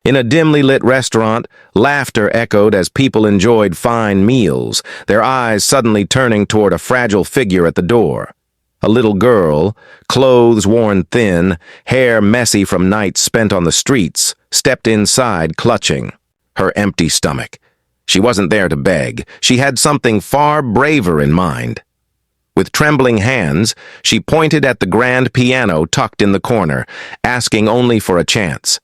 In a dimly lit restaurant, laughter echoed as people enjoyed fine meals, their eyes suddenly turning toward a fragile figure at the door. A little girl, clothes worn thin, hair messy from nights spent on the streets, stepped inside clutching her empty stomach. She wasn't there to beg. She had something far braver in mind. With trembling hands, she pointed at the grand piano tucked in the corner, asking only for a chance.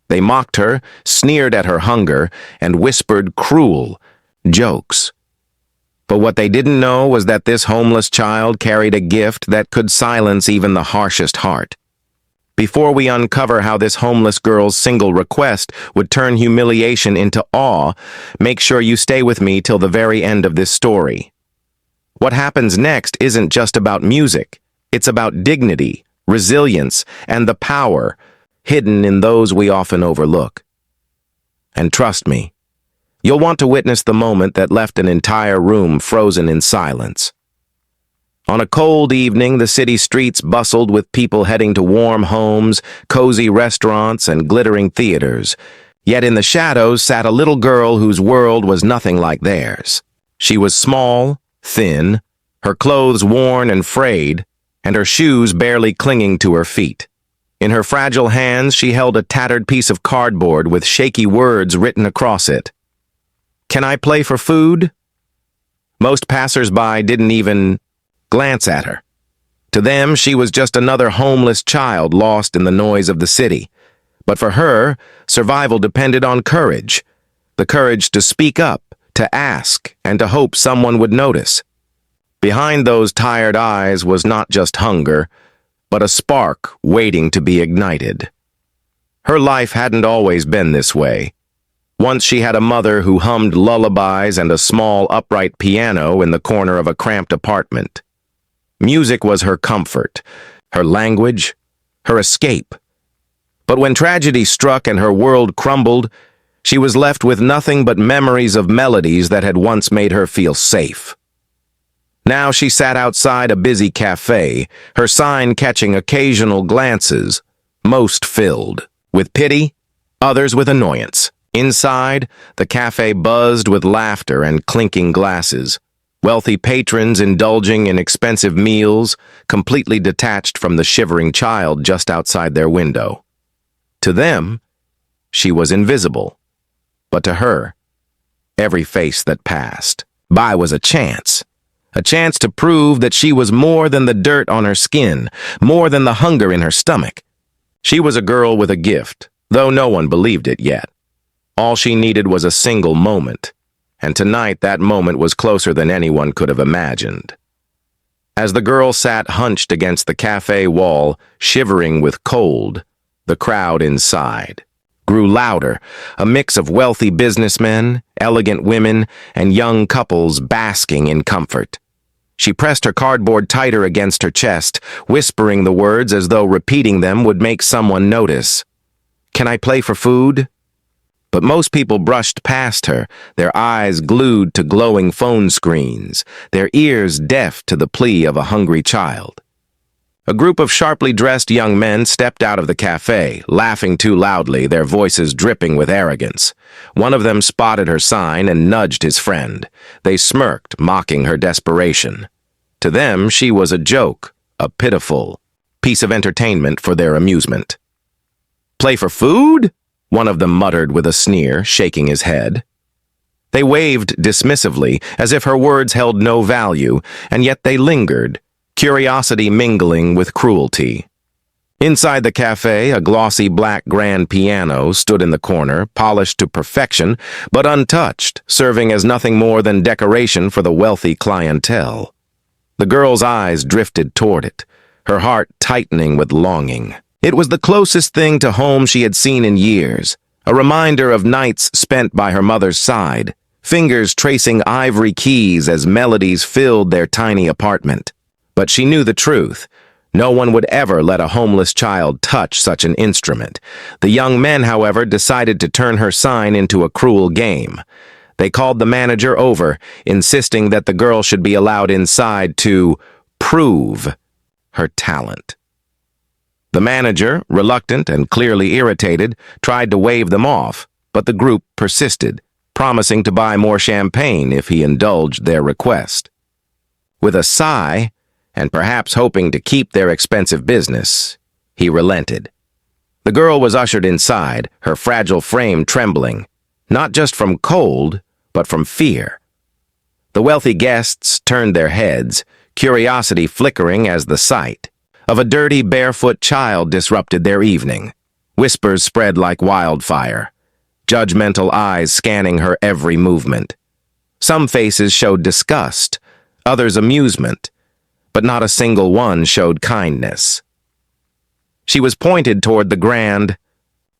They mocked her, sneered at her hunger, and whispered cruel jokes. But what they didn't know was that this homeless child carried a gift that could silence even the harshest heart. Before we uncover how this homeless girl's single request would turn humiliation into awe, make sure you stay with me till the very end of this story. What happens next isn't just about music. It's about dignity, resilience, and the power hidden in those we often overlook. And trust me, you'll want to witness the moment that left an entire room frozen in silence. On a cold evening, the city streets bustled with people heading to warm homes, cozy restaurants, and glittering theaters. Yet in the shadows sat a little girl whose world was nothing like theirs. She was small, thin, her clothes worn and frayed, and her shoes barely clinging to her feet. In her fragile hands, she held a tattered piece of cardboard with shaky words written across it. "Can I play for food?" Most passers-by didn't even glance at her. To them, she was just another homeless child lost in the noise of the city. But for her, survival depended on courage. The courage to speak up, to ask, and to hope someone would notice. Behind those tired eyes was not just hunger, but a spark waiting to be ignited. Her life hadn't always been this way. Once she had a mother who hummed lullabies and a small upright piano in the corner of a cramped apartment. Music was her comfort, her language, her escape. But when tragedy struck and her world crumbled, she was left with nothing but memories of melodies that had once made her feel safe. Now she sat outside a busy cafe, her sign catching occasional glances, most filled with pity, others with annoyance. Inside, the cafe buzzed with laughter and clinking glasses, wealthy patrons indulging in expensive meals, completely detached from the shivering child just outside their window. To them, she was invisible. But to her, every face that passed by was a chance to prove that she was more than the dirt on her skin, more than the hunger in her stomach. She was a girl with a gift, though no one believed it yet. All she needed was a single moment, and tonight that moment was closer than anyone could have imagined. As the girl sat hunched against the cafe wall, shivering with cold, the crowd inside grew louder, a mix of wealthy businessmen, elegant women, and young couples basking in comfort. She pressed her cardboard tighter against her chest, whispering the words as though repeating them would make someone notice. "Can I play for food?" But most people brushed past her, their eyes glued to glowing phone screens, their ears deaf to the plea of a hungry child. A group of sharply dressed young men stepped out of the cafe, laughing too loudly, their voices dripping with arrogance. One of them spotted her sign and nudged his friend. They smirked, mocking her desperation. To them, she was a joke, a pitiful piece of entertainment for their amusement. "Play for food?" one of them muttered with a sneer, shaking his head. They waved dismissively, as if her words held no value, and yet they lingered, curiosity mingling with cruelty. Inside the cafe, a glossy black grand piano stood in the corner, polished to perfection, but untouched, serving as nothing more than decoration for the wealthy clientele. The girl's eyes drifted toward it, her heart tightening with longing. It was the closest thing to home she had seen in years, a reminder of nights spent by her mother's side, fingers tracing ivory keys as melodies filled their tiny apartment. But she knew the truth. No one would ever let a homeless child touch such an instrument. The young men, however, decided to turn her sign into a cruel game. They called the manager over, insisting that the girl should be allowed inside to prove her talent. The manager, reluctant and clearly irritated, tried to wave them off, but the group persisted, promising to buy more champagne if he indulged their request. With a sigh, and perhaps hoping to keep their expensive business, he relented. The girl was ushered inside, her fragile frame trembling, not just from cold, but from fear. The wealthy guests turned their heads, curiosity flickering as the sight of a dirty, barefoot child disrupted their evening. Whispers spread like wildfire, judgmental eyes scanning her every movement. Some faces showed disgust, others amusement, but not a single one showed kindness. She was pointed toward the grand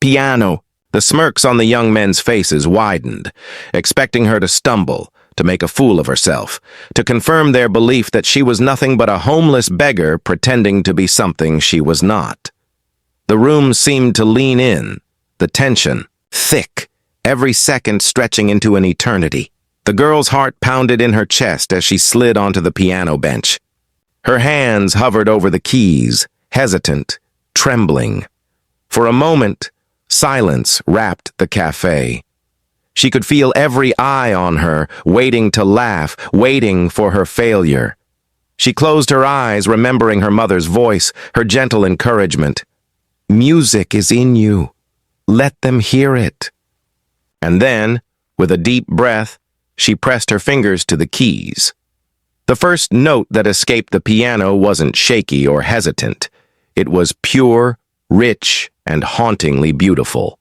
piano. The smirks on the young men's faces widened, expecting her to stumble, to make a fool of herself, to confirm their belief that she was nothing but a homeless beggar pretending to be something she was not. The room seemed to lean in, the tension thick, every second stretching into an eternity. The girl's heart pounded in her chest as she slid onto the piano bench. Her hands hovered over the keys, hesitant, trembling. For a moment, silence wrapped the cafe. She could feel every eye on her, waiting to laugh, waiting for her failure. She closed her eyes, remembering her mother's voice, her gentle encouragement. Music is in you. Let them hear it. And then, with a deep breath, she pressed her fingers to the keys. The first note that escaped the piano wasn't shaky or hesitant. It was pure, rich, and hauntingly beautiful.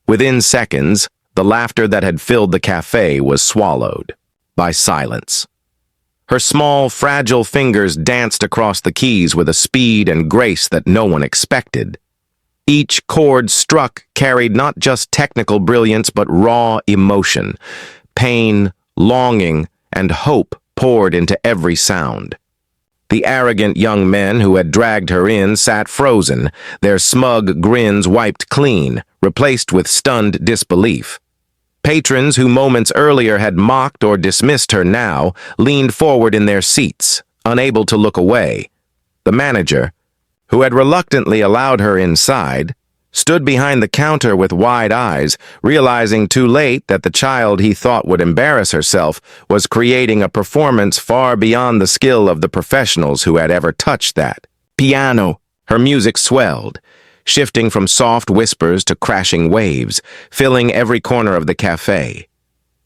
Within seconds, the laughter that had filled the cafe was swallowed by silence. Her small, fragile fingers danced across the keys with a speed and grace that no one expected. Each chord struck carried not just technical brilliance but raw emotion. Pain, longing, and hope poured into every sound. The arrogant young men who had dragged her in sat frozen, their smug grins wiped clean, replaced with stunned disbelief. Patrons who moments earlier had mocked or dismissed her now leaned forward in their seats, unable to look away. The manager, who had reluctantly allowed her inside, stood behind the counter with wide eyes, realizing too late that the child he thought would embarrass herself was creating a performance far beyond the skill of the professionals who had ever touched that piano. Her music swelled, shifting from soft whispers to crashing waves, filling every corner of the cafe.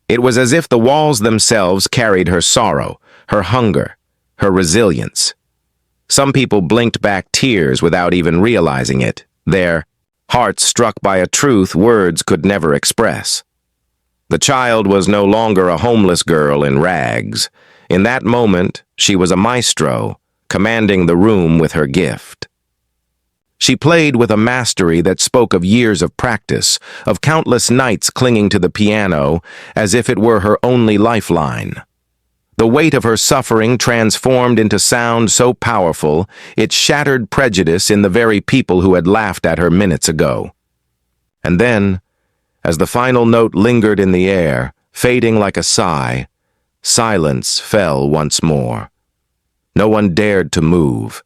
It was as if the walls themselves carried her sorrow, her hunger, her resilience. Some people blinked back tears without even realizing it, their hearts struck by a truth words could never express. The child was no longer a homeless girl in rags. In that moment, she was a maestro, commanding the room with her gift. She played with a mastery that spoke of years of practice, of countless nights clinging to the piano as if it were her only lifeline. The weight of her suffering transformed into sound so powerful it shattered prejudice in the very people who had laughed at her minutes ago. And then, as the final note lingered in the air, fading like a sigh, silence fell once more. No one dared to move.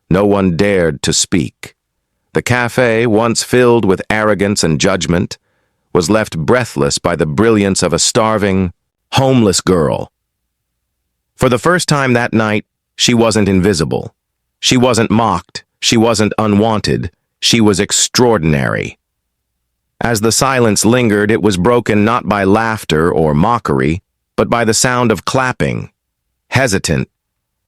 No one dared to speak. The cafe, once filled with arrogance and judgment, was left breathless by the brilliance of a starving, homeless girl. For the first time that night, she wasn't invisible. She wasn't mocked. She wasn't unwanted. She was extraordinary. As the silence lingered, it was broken not by laughter or mockery, but by the sound of clapping, hesitant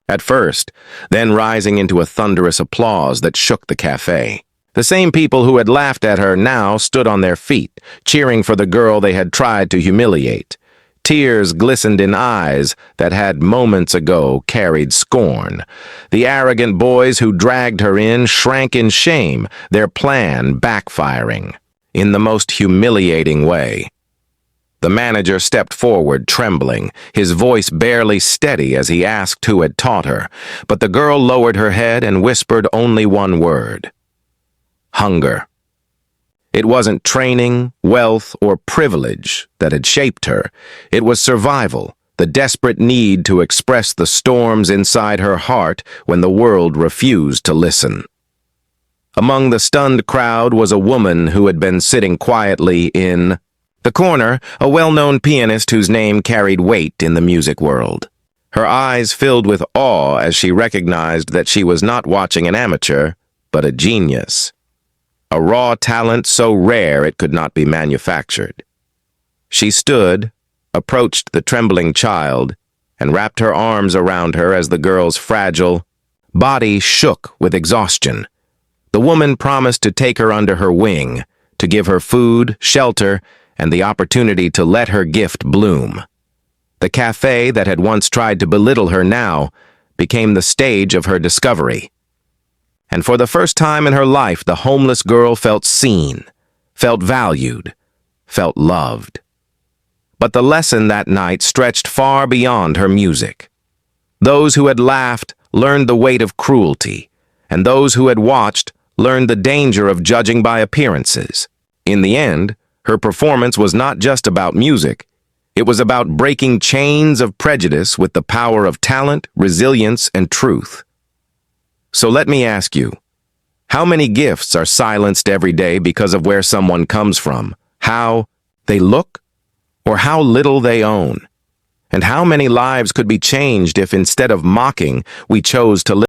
at first, then rising into a thunderous applause that shook the cafe. The same people who had laughed at her now stood on their feet, cheering for the girl they had tried to humiliate. Tears glistened in eyes that had moments ago carried scorn. The arrogant boys who dragged her in shrank in shame, their plan backfiring in the most humiliating way. The manager stepped forward, trembling, his voice barely steady as he asked who had taught her, but the girl lowered her head and whispered only one word: hunger. It wasn't training, wealth, or privilege that had shaped her. It was survival, the desperate need to express the storms inside her heart when the world refused to listen. Among the stunned crowd was a woman who had been sitting quietly in the corner, a well-known pianist whose name carried weight in the music world. Her eyes filled with awe as she recognized that she was not watching an amateur, but a genius. A raw talent so rare it could not be manufactured. She stood, approached the trembling child, and wrapped her arms around her as the girl's fragile body shook with exhaustion. The woman promised to take her under her wing, to give her food, shelter, and the opportunity to let her gift bloom. The cafe that had once tried to belittle her now became the stage of her discovery. And for the first time in her life, the homeless girl felt seen, felt valued, felt loved. But the lesson that night stretched far beyond her music. Those who had laughed learned the weight of cruelty, and those who had watched learned the danger of judging by appearances. In the end, her performance was not just about music. It was about breaking chains of prejudice with the power of talent, resilience, and truth. So let me ask you, how many gifts are silenced every day because of where someone comes from, how they look, or how little they own? And how many lives could be changed if instead of mocking, we chose to live?